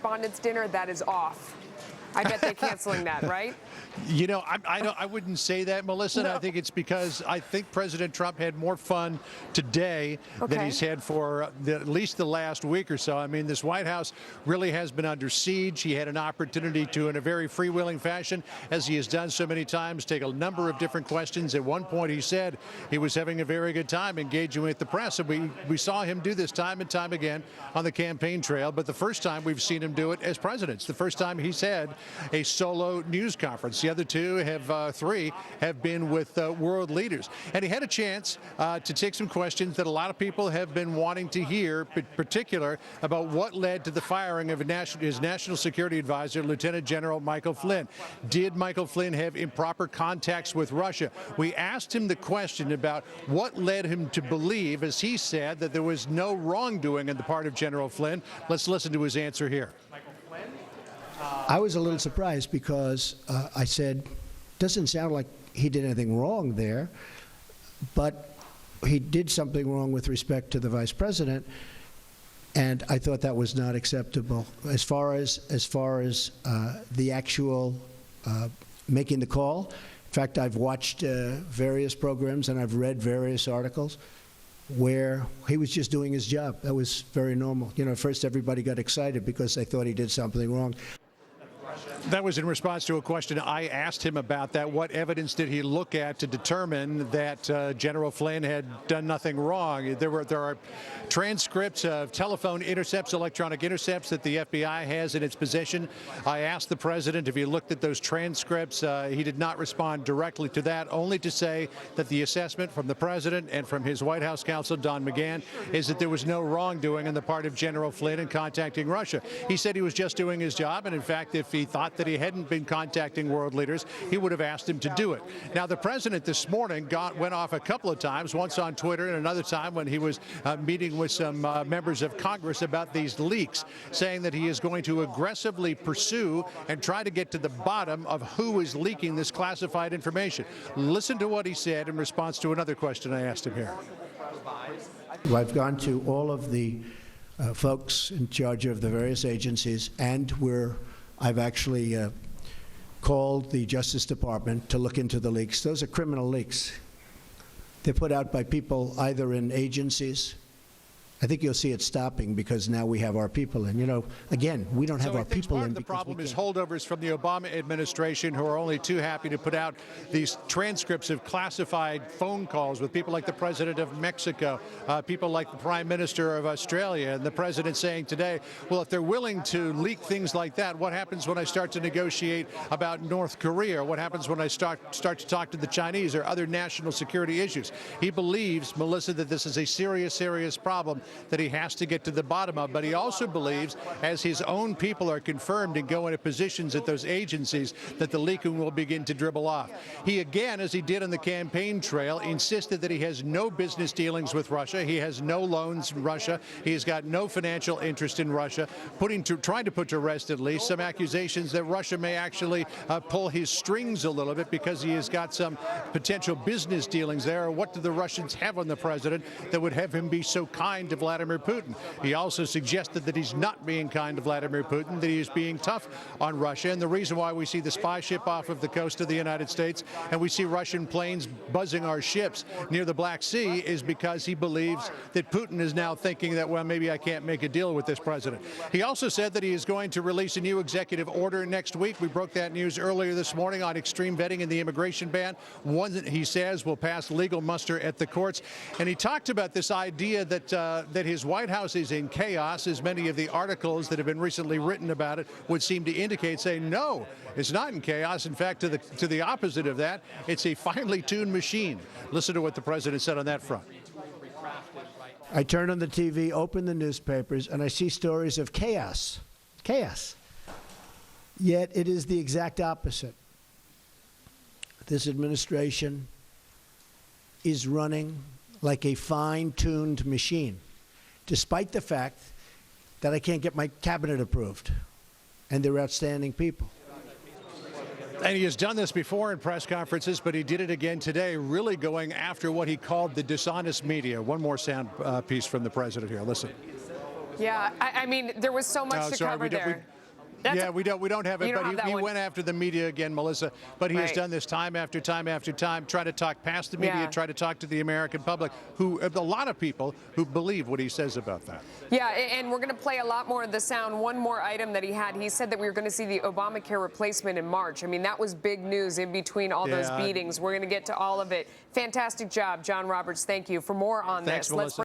correspondents' dinner, that is off. I bet they're canceling that, right? You know, I wouldn't say that, Melissa. No. I think it's because I think President Trump had more fun today than he's had for at least the last week or so. I mean, this White House really has been under siege. He had an opportunity to, in a very freewheeling fashion, as he has done so many times, take a number of different questions. At one point, he said he was having a very good time engaging with the press. And we saw him do this time and time again on the campaign trail. But the first time we've seen him do it as president. It's the first time he's had a solo news conference. The other three have been with world leaders. And he had a chance to take some questions that a lot of people have been wanting to hear, in particular about what led to the firing of his national security advisor, Lieutenant General Michael Flynn. Did Michael Flynn have improper contacts with Russia? We asked him the question about what led him to believe, as he said, that there was no wrongdoing on the part of General Flynn. Let's listen to his answer here. I was a little surprised because I said, doesn't sound like he did anything wrong there, but he did something wrong with respect to the vice president, and I thought that was not acceptable. As far as the actual making the call, in fact, I've watched various programs and I've read various articles where he was just doing his job. That was very normal. You know, at first everybody got excited because they thought he did something wrong. That was in response to a question I asked him about that. What evidence did he look at to determine that General Flynn had done nothing wrong? There are transcripts of telephone intercepts, electronic intercepts that the FBI has in its possession. I asked the president if he looked at those transcripts. He did not respond directly to that, only to say that the assessment from the president and from his White House counsel, Don McGahn, is that there was no wrongdoing on the part of General Flynn in contacting Russia. He said he was just doing his job, and in fact, if he thought that he hadn't been contacting world leaders, he would have asked him to do it. Now, the president this morning went off a couple of times, once on Twitter and another time when he was meeting with some members of Congress about these leaks, saying that he is going to aggressively pursue and try to get to the bottom of who is leaking this classified information. Listen to what he said in response to another question I asked him here. I've gone to all of the folks in charge of the various agencies, and I've actually called the Justice Department to look into the leaks. Those are criminal leaks. They're put out by people either in agencies. I think you'll see it stopping because now we have our people in. You know, again, we don't have our people in. Part of the problem is holdovers from the Obama administration who are only too happy to put out these transcripts of classified phone calls with people like the president of Mexico, people like the prime minister of Australia, and the president saying today, well, if they're willing to leak things like that, what happens when I start to negotiate about North Korea? What happens when I start to talk to the Chinese or other national security issues? He believes, Melissa, that this is a serious, serious problem that he has to get to the bottom of. But he also believes, as his own people are confirmed and go into positions at those agencies, that the leaking will begin to dribble off. He again, as he did on the campaign trail, insisted that he has no business dealings with Russia. He has no loans in Russia. He has got no financial interest in Russia, trying to put to rest at least some accusations that Russia may actually pull his strings a little bit because he has got some potential business dealings there. What do the Russians have on the president that would have him be so kind to Vladimir Putin? He also suggested that he's not being kind to Vladimir Putin, that he is being tough on Russia. And the reason why we see the spy ship off of the coast of the United States and we see Russian planes buzzing our ships near the Black Sea is because he believes that Putin is now thinking that, well, maybe I can't make a deal with this president. He also said that he is going to release a new executive order next week. We broke that news earlier this morning on extreme vetting and the immigration ban, one that he says will pass legal muster at the courts. And he talked about this idea that his White House is in chaos, as many of the articles that have been recently written about it would seem to indicate, saying, no, it's not in chaos. In fact, to the opposite of that, it's a finely tuned machine. Listen to what the president said on that front. I turn on the TV, open the newspapers, and I see stories of chaos. Chaos. Yet it is the exact opposite. This administration is running like a fine-tuned machine, despite the fact that I can't get my cabinet approved, and they're outstanding people. And he has done this before in press conferences, but he did it again today, really going after what he called the dishonest media. One more sound piece from the president here. Listen. Yeah, I mean, there was so much to cover there. Yeah, we don't have it, You don't but have that he one. went after the media again, Melissa. But he has Right. done this time after time after time, try to talk past the media, Yeah. try to talk to the American public, who a lot of people who believe what he says about that. Yeah, and we're going to play a lot more of the sound. One more item that he had, he said that we were going to see the Obamacare replacement in March. I mean, that was big news in between all those Yeah. beatings. We're going to get to all of it. Fantastic job, John Roberts. Thank you. For more on Thanks, this, Melissa.